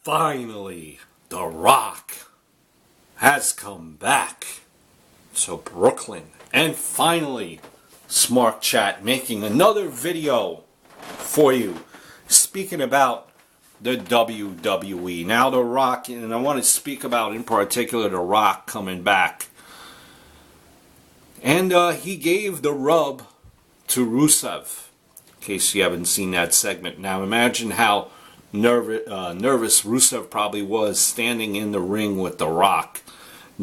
Finally, The Rock has come back to Brooklyn. And finally, Smart Chat making another video for you speaking about the WWE. Now The Rock, and I want to speak about in particular The Rock coming back. And he gave the rub to Rusev, in case you haven't seen that segment. Now imagine how nervous Rusev probably was standing in the ring with The Rock.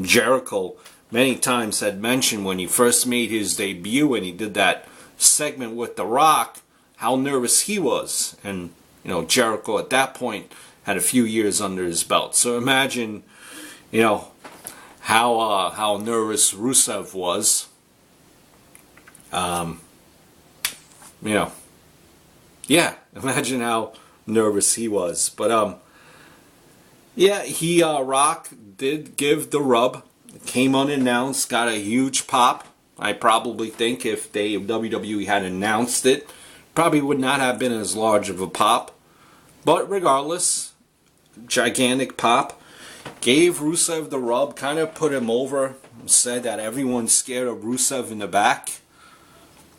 Jericho many times had mentioned when he first made his debut and he did that segment with The Rock, how nervous he was. And you know, Jericho at that point had a few years under his belt. So imagine, you know, how nervous Rusev was. You know, yeah, imagine how nervous he was. But yeah, Rock did give the rub. Came unannounced, got a huge pop. I probably think if WWE had announced it, probably would not have been as large of a pop. But regardless, gigantic pop. Gave Rusev the rub, kind of put him over. Said that everyone's scared of Rusev in the back.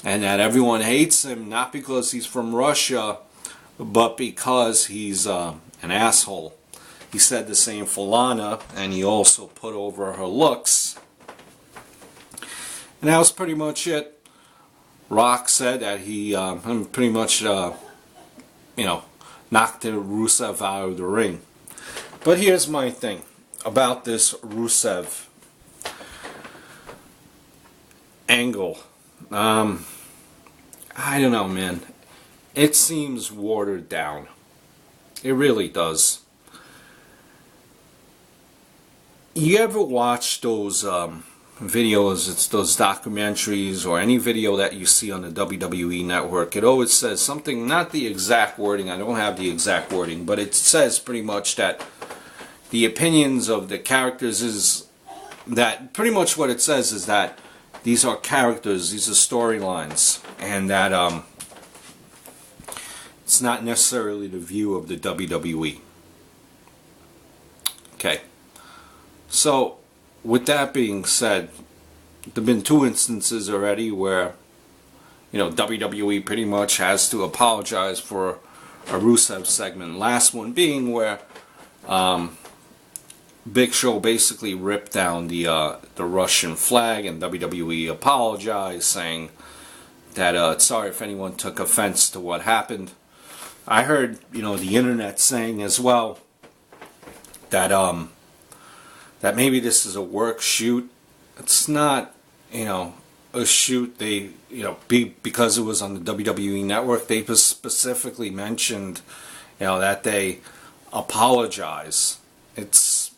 And that everyone hates him, not because he's from Russia, but because he's an asshole. He said the same for Lana, and he also put over her looks. And that was pretty much it. Rock said that he pretty much, you know, knocked Rusev out of the ring. But here's my thing about this Rusev angle. I don't know, man. It seems watered down. It really does. You ever watch those videos, it's those documentaries or any video that you see on the WWE network? It always says something, not the exact wording, I don't have the exact wording, but it says pretty much that the opinions of the characters is that, pretty much what it says is that these are characters, these are storylines, and that it's not necessarily the view of the WWE. Okay. So, with that being said, there have been two instances already where, you know, WWE pretty much has to apologize for a Rusev segment. Last one being where Big Show basically ripped down the Russian flag, and WWE apologized, saying that sorry if anyone took offense to what happened. I heard, you know, the internet saying as well that that maybe this is a work shoot. It's not, you know, a shoot. They, you know, because it was on the WWE network, they specifically mentioned, you know, that they apologize. It's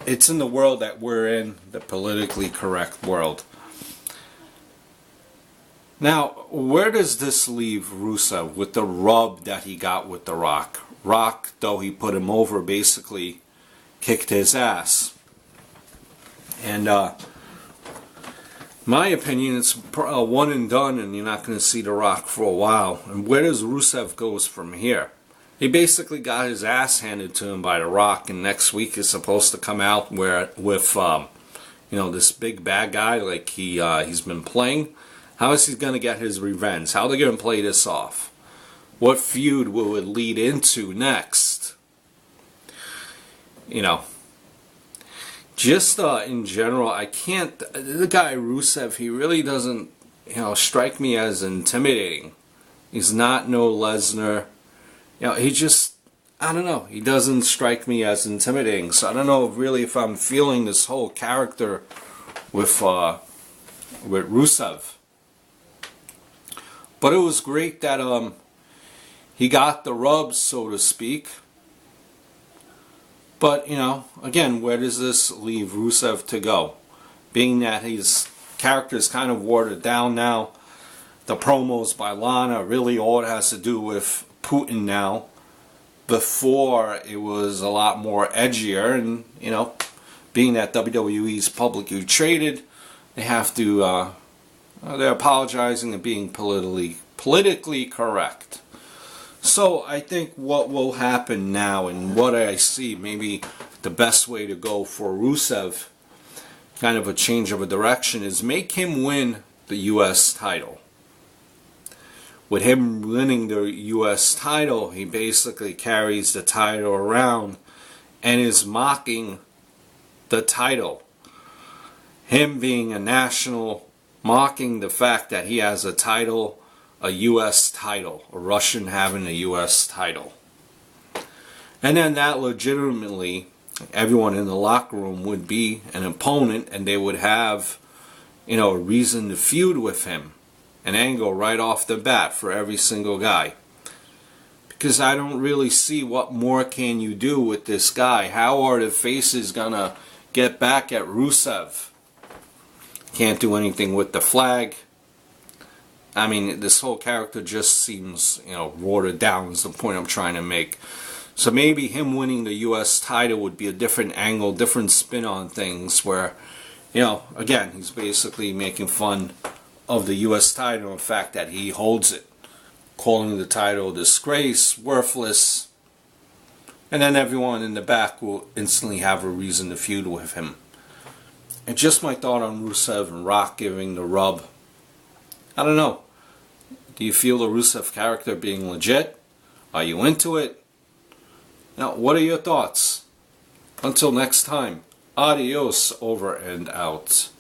in the world that we're in, the politically correct world. Now, where does this leave Rusev with the rub that he got with The Rock? Rock, though he put him over, basically kicked his ass. And my opinion, it's a one and done, and you're not going to see The Rock for a while. And where does Rusev goes from here? He basically got his ass handed to him by The Rock, and next week is supposed to come out with you know, this big bad guy like he's been playing. How is he going to get his revenge? How are they going to play this off? What feud will it lead into next? You know, just in general, I can't. The guy Rusev, he really doesn't, you know, strike me as intimidating. He's not no Lesnar. You know, he just, I don't know. He doesn't strike me as intimidating. So I don't know really if I'm feeling this whole character with Rusev. But it was great that he got the rub, so to speak. But, you know, again, where does this leave Rusev to go? Being that his character is kind of watered down now. The promos by Lana, really all it has to do with Putin now. Before, it was a lot more edgier. And, you know, being that WWE's publicly traded, they have to, they're apologizing and being politically correct. So I think what will happen now, and what I see, maybe the best way to go for Rusev, kind of a change of a direction, is make him win the U.S. title. With him winning the U.S. title, he basically carries the title around and is mocking the title. Him being a national, mocking the fact that he has a title, a U.S. title, a Russian having a U.S. title. And then that legitimately, everyone in the locker room would be an opponent, and they would have, a reason to feud with him. An angle right off the bat for every single guy. Because I don't really see what more can you do with this guy. How are the faces gonna get back at Rusev? Can't do anything with the flag. I mean, this whole character just seems, watered down is the point I'm trying to make. So maybe him winning the U.S. title would be a different angle, different spin on things where, again, he's basically making fun of the U.S. title, the fact that he holds it, calling the title a disgrace, worthless, and then everyone in the back will instantly have a reason to feud with him. And just my thought on Rusev and Rock giving the rub. I don't know. Do you feel the Rusev character being legit? Are you into it? Now, what are your thoughts? Until next time, adios, over and out.